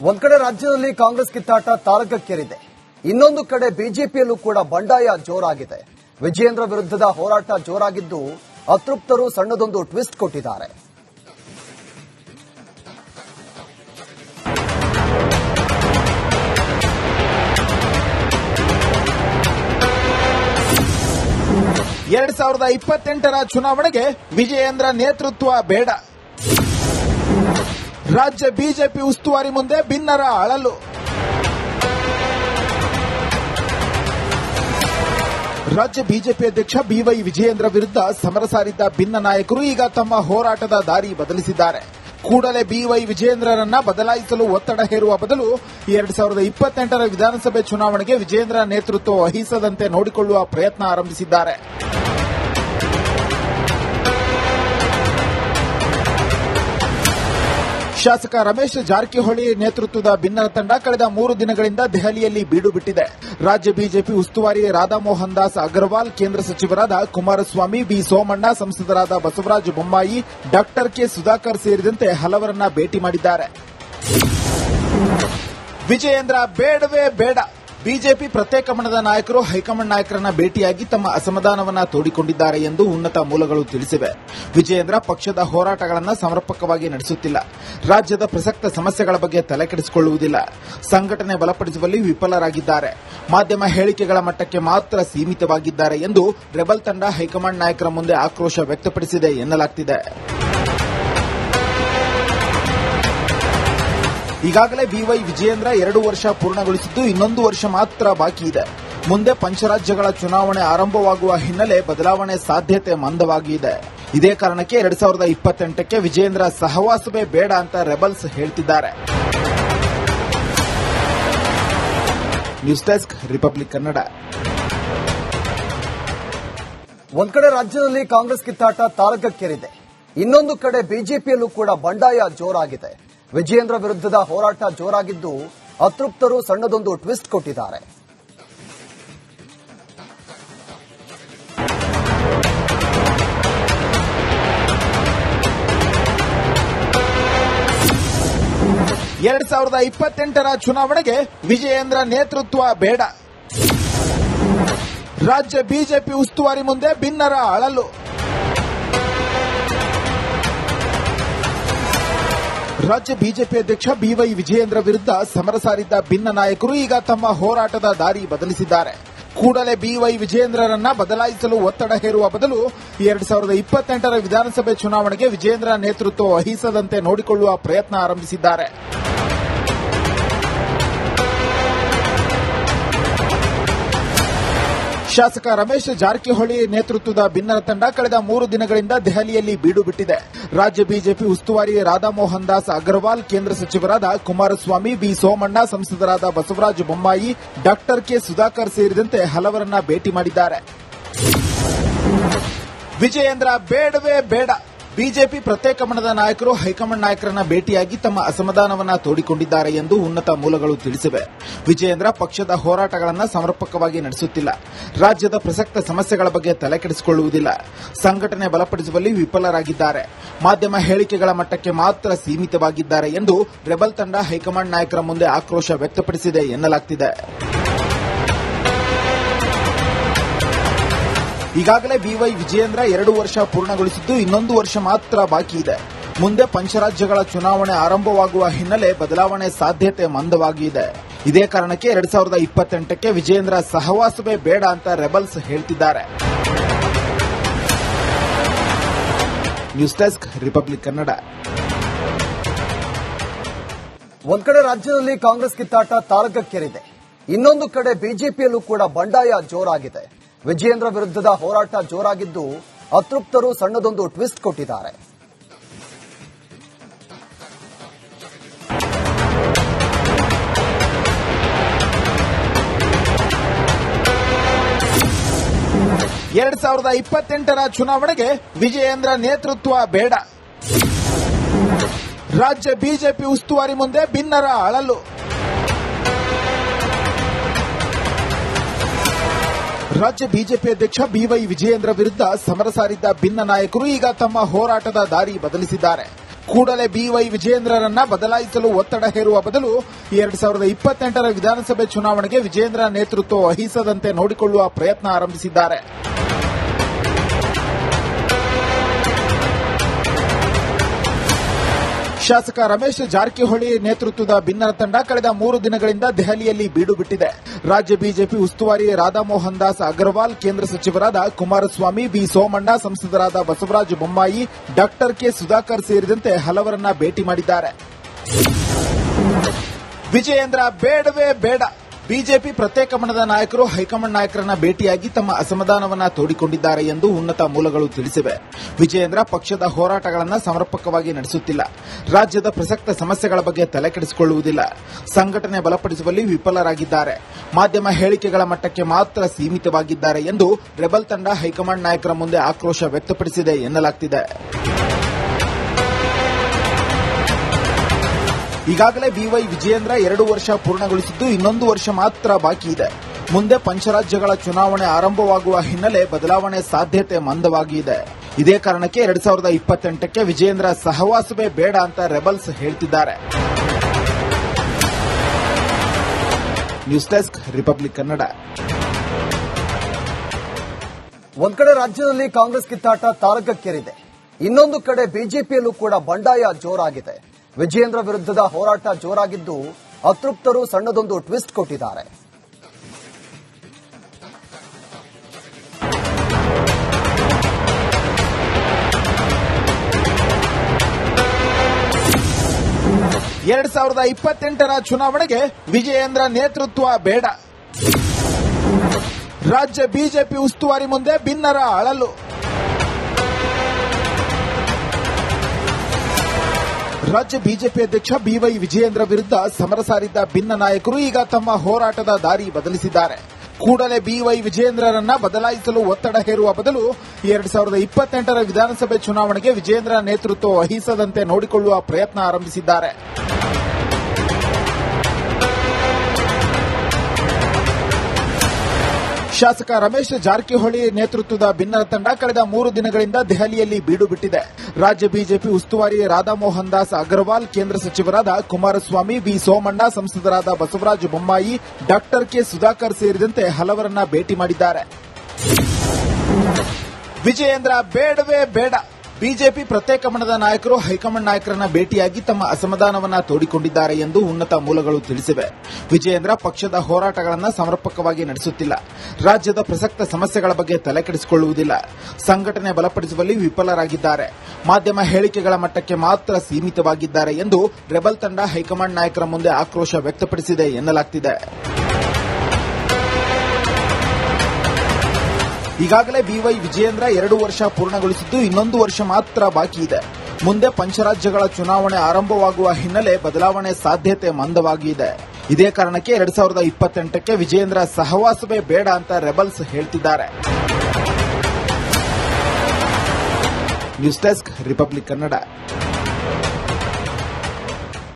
ಒಂದ್ ಕಡೆ ರಾಜ್ಯದಲ್ಲಿ ಕಾಂಗ್ರೆಸ್ ಕಿತ್ತಾಟ ತಾರಕಕ್ಕೇರಿದೆ. ಇನ್ನೊಂದು ಕಡೆ ಬಿಜೆಪಿಯಲ್ಲೂ ಕೂಡ ಬಂಡಾಯ ಜೋರಾಗಿದೆ. ವಿಜಯೇಂದ್ರ ವಿರುದ್ಧದ ಹೋರಾಟ ಜೋರಾಗಿದ್ದು ಅತೃಪ್ತರು ಸಣ್ಣದೊಂದು ಟ್ವಿಸ್ಟ್ ಕೊಟ್ಟಿದ್ದಾರೆ. ಎರಡ್ 2028ರ ಚುನಾವಣೆಗೆ ವಿಜಯೇಂದ್ರ ನೇತೃತ್ವ ಬೇಡ. ರಾಜ್ಯ ಬಿಜೆಪಿ ಉಸ್ತುವಾರಿ ಮುಂದೆ ಭಿನ್ನರ ಅಳಲು. ರಾಜ್ಯ ಬಿಜೆಪಿ ಅಧ್ಯಕ್ಷ ಬಿವೈ ವಿಜಯೇಂದ್ರ ವಿರುದ್ಧ ಸಮರ ಸಾರಿದ್ದ ಭಿನ್ನ ನಾಯಕರು ಈಗ ತಮ್ಮ ಹೋರಾಟದ ದಾರಿ ಬದಲಿಸಿದ್ದಾರೆ. ಕೂಡಲೇ ಬಿವೈ ವಿಜಯೇಂದ್ರರನ್ನ ಬದಲಾಯಿಸಲು ಒತ್ತಡ ಹೇರುವ ಬದಲು 2028ರ ವಿಧಾನಸಭೆ ಚುನಾವಣೆಗೆ ವಿಜಯೇಂದ್ರ ನೇತೃತ್ವ ವಹಿಸದಂತೆ ನೋಡಿಕೊಳ್ಳುವ ಪ್ರಯತ್ನ ಆರಂಭಿಸಿದ್ದಾರೆ. ಶಾಸಕ ರಮೇಶ್ ಜಾರಕಿಹೊಳಿ ನೇತೃತ್ವದ ಭಿನ್ನರ ತಂಡ ಕಳೆದ 3 ದಿನಗಳಿಂದ ದೆಹಲಿಯಲ್ಲಿ ಬೀಡು ಬಿಟ್ಟಿದೆ. ರಾಜ್ಯ ಬಿಜೆಪಿ ಉಸ್ತುವಾರಿ ರಾಧಾಮೋಹನ್ ದಾಸ್ ಅಗರ್ವಾಲ್, ಕೇಂದ್ರ ಸಚಿವರಾದ ಕುಮಾರಸ್ವಾಮಿ, ಬಿ ಸೋಮಣ್ಣ, ಸಂಸದರಾದ ಬಸವರಾಜ ಬೊಮ್ಮಾಯಿ, ಡಾ ಕೆ ಸುಧಾಕರ್ ಸೇರಿದಂತೆ ಹಲವರನ್ನ ಭೇಟಿ ಮಾಡಿದ್ದಾರೆ. ವಿಜಯೇಂದ್ರ ಬೇಡವೇ ಬೇಡ. ಬಿಜೆಪಿ ಪ್ರತ್ಯೇಕ ಮನದ ನಾಯಕರು ಹೈಕಮಾಂಡ್ ನಾಯಕರನ್ನ ಭೇಟಿಯಾಗಿ ತಮ್ಮ ಅಸಮಾಧಾನವನ್ನ ತೋಡಿಕೊಂಡಿದ್ದಾರೆ ಎಂದು ಉನ್ನತ ಮೂಲಗಳು ತಿಳಿಸಿವೆ. ವಿಜಯೇಂದ್ರ ಪಕ್ಷದ ಹೋರಾಟಗಳನ್ನು ಸಮರ್ಪಕವಾಗಿ ನಡೆಸುತ್ತಿಲ್ಲ, ರಾಜ್ಯದ ಪ್ರಸಕ್ತ ಸಮಸ್ಯೆಗಳ ಬಗ್ಗೆ ತಲೆಕೆಡಿಸಿಕೊಳ್ಳುವುದಿಲ್ಲ, ಸಂಘಟನೆ ಬಲಪಡಿಸುವಲ್ಲಿ ವಿಫಲರಾಗಿದ್ದಾರೆ, ಮಾಧ್ಯಮ ಹೇಳಿಕೆಗಳ ಮಟ್ಟಕ್ಕೆ ಮಾತ್ರ ಸೀಮಿತವಾಗಿದ್ದಾರೆ ಎಂದು ರೆಬಲ್ ತಂಡ ಹೈಕಮಾಂಡ್ ನಾಯಕರ ಮುಂದೆ ಆಕ್ರೋಶ ವ್ಯಕ್ತಪಡಿಸಿದೆ ಎನ್ನಲಾಗುತ್ತಿದೆ. ಈಗಾಗಲೇ ಬಿವೈ ವಿಜಯೇಂದ್ರ 2 ವರ್ಷ ಪೂರ್ಣಗೊಳಿಸಿದ್ದು ಇನ್ನೊಂದು ವರ್ಷ ಮಾತ್ರ ಬಾಕಿ ಇದೆ. ಮುಂದೆ ಪಂಚರಾಜ್ಯಗಳ ಚುನಾವಣೆ ಆರಂಭವಾಗುವ ಹಿನ್ನೆಲೆ ಬದಲಾವಣೆ ಸಾಧ್ಯತೆ ಮಂದವಾಗಿದೆ. ಇದೇ ಕಾರಣಕ್ಕೆ 2028ಕ್ಕೆ ವಿಜಯೇಂದ್ರ ಸಹವಾಸವೇ ಬೇಡ ಅಂತ ರೆಬಲ್ಸ್ ಹೇಳ್ತಿದ್ದಾರೆ. News desk, republic Kannada. ಒಂದ್ ಕಡೆ ರಾಜ್ಯದಲ್ಲಿ ಕಾಂಗ್ರೆಸ್ ಕಿತ್ತಾಟ ತಾರಕಕ್ಕೇರಿದೆ. ಇನ್ನೊಂದು ಕಡೆ ಬಿಜೆಪಿಯಲ್ಲೂ ಕೂಡ ಬಂಡಾಯ ಜೋರಾಗಿದೆ. ವಿಜಯೇಂದ್ರ ವಿರುದ್ಧದ ಹೋರಾಟ ಜೋರಾಗಿದ್ದು ಅತೃಪ್ತರು ಸಣ್ಣದೊಂದು ಟ್ವಿಸ್ಟ್ ಕೊಟ್ಟಿದ್ದಾರೆ. ಎರಡ್ 2028ರ ಚುನಾವಣೆಗೆ ವಿಜಯೇಂದ್ರ ನೇತೃತ್ವ ಬೇಡ. ರಾಜ್ಯ ಬಿಜೆಪಿ ಉಸ್ತುವಾರಿ ಮುಂದೆ ಭಿನ್ನರ ಅಳಲು. ರಾಜ್ಯ ಬಿಜೆಪಿ ಅಧ್ಯಕ್ಷ ಬಿವೈ ವಿಜಯೇಂದ್ರ ವಿರುದ್ಧ ಸಮರ ಸಾರಿದ್ದ ಭಿನ್ನ ನಾಯಕರು ಈಗ ತಮ್ಮ ಹೋರಾಟದ ದಾರಿ ಬದಲಿಸಿದ್ದಾರೆ. ಕೂಡಲೇ ಬಿವೈ ವಿಜಯೇಂದ್ರರನ್ನ ಬದಲಾಯಿಸಲು ಒತ್ತಡ ಹೇರುವ ಬದಲು 2028ರ ವಿಧಾನಸಭೆ ಚುನಾವಣೆಗೆ ವಿಜಯೇಂದ್ರ ನೇತೃತ್ವ ವಹಿಸದಂತೆ ನೋಡಿಕೊಳ್ಳುವ ಪ್ರಯತ್ನ ಆರಂಭಿಸಿದ್ದಾರೆ. ಶಾಸಕ ರಮೇಶ್ ಜಾರಕಿಹೊಳಿ ನೇತೃತ್ವದ ಭಿನ್ನರ ತಂಡ ಕಳೆದ 3 ದಿನಗಳಿಂದ ದೆಹಲಿಯಲ್ಲಿ ಬೀಡು ಬಿಟ್ಟಿದೆ. ರಾಜ್ಯ ಬಿಜೆಪಿ ಉಸ್ತುವಾರಿ ರಾಧಾಮೋಹನ್ ದಾಸ್ ಅಗರ್ವಾಲ್, ಕೇಂದ್ರ ಸಚಿವರಾದ ಕುಮಾರಸ್ವಾಮಿ, ಬಿ ಸೋಮಣ್ಣ, ಸಂಸದರಾದ ಬಸವರಾಜ ಬೊಮ್ಮಾಯಿ, ಡಾ ಕೆ ಸುಧಾಕರ್ ಸೇರಿದಂತೆ ಹಲವರನ್ನ ಭೇಟಿ ಮಾಡಿದ್ದಾರೆ. ವಿಜಯೇಂದ್ರ ಬೇಡವೇ ಬೇಡ. ಬಿಜೆಪಿ ಪ್ರತ್ಯೇಕ ಮನದ ನಾಯಕರು ಹೈಕಮಾಂಡ್ ನಾಯಕರನ್ನ ಭೇಟಿಯಾಗಿ ತಮ್ಮ ಅಸಮಾಧಾನವನ್ನ ತೋಡಿಕೊಂಡಿದ್ದಾರೆ ಎಂದು ಉನ್ನತ ಮೂಲಗಳು ತಿಳಿಸಿವೆ. ವಿಜಯೇಂದ್ರ ಪಕ್ಷದ ಹೋರಾಟಗಳನ್ನು ಸಮರ್ಪಕವಾಗಿ ನಡೆಸುತ್ತಿಲ್ಲ, ರಾಜ್ಯದ ಪ್ರಸಕ್ತ ಸಮಸ್ಯೆಗಳ ಬಗ್ಗೆ ತಲೆಕೆಡಿಸಿಕೊಳ್ಳುವುದಿಲ್ಲ, ಸಂಘಟನೆ ಬಲಪಡಿಸುವಲ್ಲಿ ವಿಫಲರಾಗಿದ್ದಾರೆ, ಮಾಧ್ಯಮ ಹೇಳಿಕೆಗಳ ಮಟ್ಟಕ್ಕೆ ಮಾತ್ರ ಸೀಮಿತವಾಗಿದ್ದಾರೆ ಎಂದು ರೆಬಲ್ ತಂಡ ಹೈಕಮಾಂಡ್ ನಾಯಕರ ಮುಂದೆ ಆಕ್ರೋಶ ವ್ಯಕ್ತಪಡಿಸಿದೆ ಎನ್ನಲಾಗುತ್ತಿದೆ. ಈಗಾಗಲೇ ಬಿವೈ ವಿಜಯೇಂದ್ರ 2 ವರ್ಷ ಪೂರ್ಣಗೊಳಿಸಿದ್ದು ಇನ್ನೊಂದು ವರ್ಷ ಮಾತ್ರ ಬಾಕಿ ಇದೆ. ಮುಂದೆ ಪಂಚರಾಜ್ಯಗಳ ಚುನಾವಣೆ ಆರಂಭವಾಗುವ ಹಿನ್ನೆಲೆ ಬದಲಾವಣೆ ಸಾಧ್ಯತೆ ಮಂದವಾಗಿದೆ. ಇದೇ ಕಾರಣಕ್ಕೆ 2028ಕ್ಕೆ ವಿಜಯೇಂದ್ರ ಸಹವಾಸವೇ ಬೇಡ ಅಂತ ರೆಬಲ್ಸ್ ಹೇಳ್ತಿದ್ದಾರೆ. News desk, republic Kannada. ಒಂದ್ ಕಡೆ ರಾಜ್ಯದಲ್ಲಿ ಕಾಂಗ್ರೆಸ್ ಕಿತ್ತಾಟ ತಾರಕಕ್ಕೇರಿದೆ. ಇನ್ನೊಂದು ಕಡೆ ಬಿಜೆಪಿಯಲ್ಲೂ ಕೂಡ ಬಂಡಾಯ ಜೋರಾಗಿದೆ. ವಿಜಯೇಂದ್ರ ವಿರುದ್ಧದ ಹೋರಾಟ ಜೋರಾಗಿದ್ದು ಅತೃಪ್ತರು ಸಣ್ಣದೊಂದು ಟ್ವಿಸ್ಟ್ ಕೊಟ್ಟಿದ್ದಾರೆ. ಎರಡ್ 2028ರ ಚುನಾವಣೆಗೆ ವಿಜಯೇಂದ್ರ ನೇತೃತ್ವ ಬೇಡ. ರಾಜ್ಯ ಬಿಜೆಪಿ ಉಸ್ತುವಾರಿ ಮುಂದೆ ಭಿನ್ನರ ಅಳಲು. ರಾಜ್ಯ ಬಿಜೆಪಿ ಅಧ್ಯಕ್ಷ ಬಿವೈ ವಿಜಯೇಂದ್ರ ವಿರುದ್ಧ ಸಮರ ಸಾರಿದ್ದ ಭಿನ್ನ ನಾಯಕರು ಈಗ ತಮ್ಮ ಹೋರಾಟದ ದಾರಿ ಬದಲಿಸಿದ್ದಾರೆ. ಕೂಡಲೇ ಬಿವೈ ವಿಜಯೇಂದ್ರರನ್ನ ಬದಲಾಯಿಸಲು ಒತ್ತಡ ಹೇರುವ ಬದಲು 2028ರ ವಿಧಾನಸಭೆ ಚುನಾವಣೆಗೆ ವಿಜಯೇಂದ್ರ ನೇತೃತ್ವ ವಹಿಸದಂತೆ ನೋಡಿಕೊಳ್ಳುವ ಪ್ರಯತ್ನ ಆರಂಭಿಸಿದ್ದಾರೆ. ಶಾಸಕ ರಮೇಶ್ ಜಾರಕಿಹೊಳಿ ನೇತೃತ್ವದ ಭಿನ್ನರ ತಂಡ ಕಳೆದ 3 ದಿನಗಳಿಂದ ದೆಹಲಿಯಲ್ಲಿ ಬೀಡು ಬಿಟ್ಟಿದೆ. ರಾಜ್ಯ ಬಿಜೆಪಿ ಉಸ್ತುವಾರಿ ರಾಧಾಮೋಹನ್ ದಾಸ್ ಅಗರ್ವಾಲ್, ಕೇಂದ್ರ ಸಚಿವರಾದ ಕುಮಾರಸ್ವಾಮಿ, ವಿ ಸೋಮಣ್ಣ, ಸಂಸದರಾದ ಬಸವರಾಜ ಬೊಮ್ಮಾಯಿ, ಡಾಕ್ಟರ್ ಕೆ ಸುಧಾಕರ್ ಸೇರಿದಂತೆ ಹಲವರನ್ನ ಭೇಟಿ ಮಾಡಿದ್ದಾರೆ. ವಿಜಯೇಂದ್ರ ಬೇಡವೇ ಬೇಡ. ಬಿಜೆಪಿ ಪ್ರತ್ಯೇಕ ಮನದ ನಾಯಕರು ಹೈಕಮಾಂಡ್ ನಾಯಕರನ್ನ ಭೇಟಿಯಾಗಿ ತಮ್ಮ ಅಸಮಾಧಾನವನ್ನ ತೋಡಿಕೊಂಡಿದ್ದಾರೆ ಎಂದು ಉನ್ನತ ಮೂಲಗಳು ತಿಳಿಸಿವೆ. ವಿಜಯೇಂದ್ರ ಪಕ್ಷದ ಹೋರಾಟಗಳನ್ನು ಸಮರ್ಪಕವಾಗಿ ನಡೆಸುತ್ತಿಲ್ಲ, ರಾಜ್ಯದ ಪ್ರಸಕ್ತ ಸಮಸ್ಯೆಗಳ ಬಗ್ಗೆ ತಲೆಕೆಡಿಸಿಕೊಳ್ಳುವುದಿಲ್ಲ, ಸಂಘಟನೆ ಬಲಪಡಿಸುವಲ್ಲಿ ವಿಫಲರಾಗಿದ್ದಾರೆ, ಮಾಧ್ಯಮ ಹೇಳಿಕೆಗಳ ಮಟ್ಟಕ್ಕೆ ಮಾತ್ರ ಸೀಮಿತವಾಗಿದ್ದಾರೆ ಎಂದು ರೆಬಲ್ ತಂಡ ಹೈಕಮಾಂಡ್ ನಾಯಕರ ಮುಂದೆ ಆಕ್ರೋಶ ವ್ಯಕ್ತಪಡಿಸಿದೆ ಎನ್ನಲಾಗುತ್ತಿದೆ. ಈಗಾಗಲೇ ಬಿವೈ ವಿಜಯೇಂದ್ರ 2 ವರ್ಷ ಪೂರ್ಣಗೊಳಿಸಿದ್ದು ಇನ್ನೊಂದು ವರ್ಷ ಮಾತ್ರ ಬಾಕಿ ಇದೆ. ಮುಂದೆ ಪಂಚರಾಜ್ಯಗಳ ಚುನಾವಣೆ ಆರಂಭವಾಗುವ ಹಿನ್ನೆಲೆ ಬದಲಾವಣೆ ಸಾಧ್ಯತೆ ಮಂದವಾಗಿದೆ. ಇದೇ ಕಾರಣಕ್ಕೆ 2028ಕ್ಕೆ ವಿಜಯೇಂದ್ರ ಸಹವಾಸವೇ ಬೇಡ ಅಂತ ರೆಬಲ್ಸ್ ಹೇಳ್ತಿದ್ದಾರೆ. News desk, republic Kannada. ಒಂದ್ ಕಡೆ ರಾಜ್ಯದಲ್ಲಿ ಕಾಂಗ್ರೆಸ್ ಕಿತ್ತಾಟ ತಾರಕಕ್ಕೇರಿದೆ, ಇನ್ನೊಂದು ಕಡೆ ಬಿಜೆಪಿಯಲ್ಲೂ ಕೂಡ ಬಂಡಾಯ ಜೋರಾಗಿದೆ. ವಿಜಯೇಂದ್ರ ವಿರುದ್ಧದ ಹೋರಾಟ ಜೋರಾಗಿದ್ದು ಅತೃಪ್ತರು ಸಣ್ಣದೊಂದು ಟ್ವಿಸ್ಟ್ ಕೊಟ್ಟಿದ್ದಾರೆ. ಎರಡ್ 2028ರ ಚುನಾವಣೆಗೆ ವಿಜಯೇಂದ್ರ ನೇತೃತ್ವ ಬೇಡ. ರಾಜ್ಯ ಬಿಜೆಪಿ ಉಸ್ತುವಾರಿ ಮುಂದೆ ಭಿನ್ನರ ಅಳಲು. ರಾಜ್ಯ ಬಿಜೆಪಿ ಅಧ್ಯಕ್ಷ ಬಿವೈ ವಿಜಯೇಂದ್ರ ವಿರುದ್ಧ ಸಮರ ಸಾರಿದ್ದ ಭಿನ್ನ ನಾಯಕರು ಈಗ ತಮ್ಮ ಹೋರಾಟದ ದಾರಿ ಬದಲಿಸಿದ್ದಾರೆ. ಕೂಡಲೇ ಬಿವೈ ವಿಜಯೇಂದ್ರರನ್ನ ಬದಲಾಯಿಸಲು ಒತ್ತಡ ಹೇರುವ ಬದಲು 2028ರ ವಿಧಾನಸಭೆ ಚುನಾವಣೆಗೆ ವಿಜಯೇಂದ್ರ ನೇತೃತ್ವ ವಹಿಸದಂತೆ ನೋಡಿಕೊಳ್ಳುವ ಪ್ರಯತ್ನ ಆರಂಭಿಸಿದ್ದಾರೆ. ಶಾಸಕ ರಮೇಶ್ ಜಾರಕಿಹೊಳಿ ನೇತೃತ್ವದ ಭಿನ್ನರ ತಂಡ ಕಳೆದ 3 ದಿನಗಳಿಂದ ದೆಹಲಿಯಲ್ಲಿ ಬೀಡು ಬಿಟ್ಟಿದೆ. ರಾಜ್ಯ ಬಿಜೆಪಿ ಉಸ್ತುವಾರಿ ರಾಧಾಮೋಹನ್ ದಾಸ್ ಅಗರ್ವಾಲ್, ಕೇಂದ್ರ ಸಚಿವರಾದ ಕುಮಾರಸ್ವಾಮಿ, ವಿ ಸೋಮಣ್ಣ, ಸಂಸದರಾದ ಬಸವರಾಜ ಬೊಮ್ಮಾಯಿ, ಡಾಕ್ಟರ್ ಕೆ ಸುಧಾಕರ್ ಸೇರಿದಂತೆ ಹಲವರನ್ನ ಭೇಟಿ ಮಾಡಿದ್ದಾರೆ. ವಿಜಯೇಂದ್ರ ಬೇಡವೇ ಬೇಡ. ಬಿಜೆಪಿ ಪ್ರತ್ಯೇಕ ಮನದ ನಾಯಕರು ಹೈಕಮಾಂಡ್ ನಾಯಕರನ್ನ ಭೇಟಿಯಾಗಿ ತಮ್ಮ ಅಸಮಾಧಾನವನ್ನ ತೋಡಿಕೊಂಡಿದ್ದಾರೆ ಎಂದು ಉನ್ನತ ಮೂಲಗಳು ತಿಳಿಸಿವೆ. ವಿಜಯೇಂದ್ರ ಪಕ್ಷದ ಹೋರಾಟಗಳನ್ನು ಸಮರ್ಪಕವಾಗಿ ನಡೆಸುತ್ತಿಲ್ಲ, ರಾಜ್ಯದ ಪ್ರಸಕ್ತ ಸಮಸ್ಯೆಗಳ ಬಗ್ಗೆ ತಲೆಕೆಡಿಸಿಕೊಳ್ಳುವುದಿಲ್ಲ, ಸಂಘಟನೆ ಬಲಪಡಿಸುವಲ್ಲಿ ವಿಫಲರಾಗಿದ್ದಾರೆ, ಮಾಧ್ಯಮ ಹೇಳಿಕೆಗಳ ಮಟ್ಟಕ್ಕೆ ಮಾತ್ರ ಸೀಮಿತವಾಗಿದ್ದಾರೆ ಎಂದು ರೆಬಲ್ ತಂಡ ಹೈಕಮಾಂಡ್ ನಾಯಕರ ಮುಂದೆ ಆಕ್ರೋಶ ವ್ಯಕ್ತಪಡಿಸಿದೆ ಎನ್ನಲಾಗುತ್ತಿದೆ. ಈಗಾಗಲೇ ಬಿವೈ ವಿಜಯೇಂದ್ರ 2 ವರ್ಷ ಪೂರ್ಣಗೊಳಿಸಿದ್ದು ಇನ್ನೊಂದು ವರ್ಷ ಮಾತ್ರ ಬಾಕಿ ಇದೆ. ಮುಂದೆ ಪಂಚರಾಜ್ಯಗಳ ಚುನಾವಣೆ ಆರಂಭವಾಗುವ ಹಿನ್ನೆಲೆ ಬದಲಾವಣೆ ಸಾಧ್ಯತೆ ಮಂದವಾಗಿದೆ. ಇದೇ ಕಾರಣಕ್ಕೆ 2028ಕ್ಕೆ ವಿಜಯೇಂದ್ರ ಸಹವಾಸವೇ ಬೇಡ ಅಂತ ರೆಬಲ್ಸ್ ಹೇಳ್ತಿದ್ದಾರೆ. News desk, republic Kannada.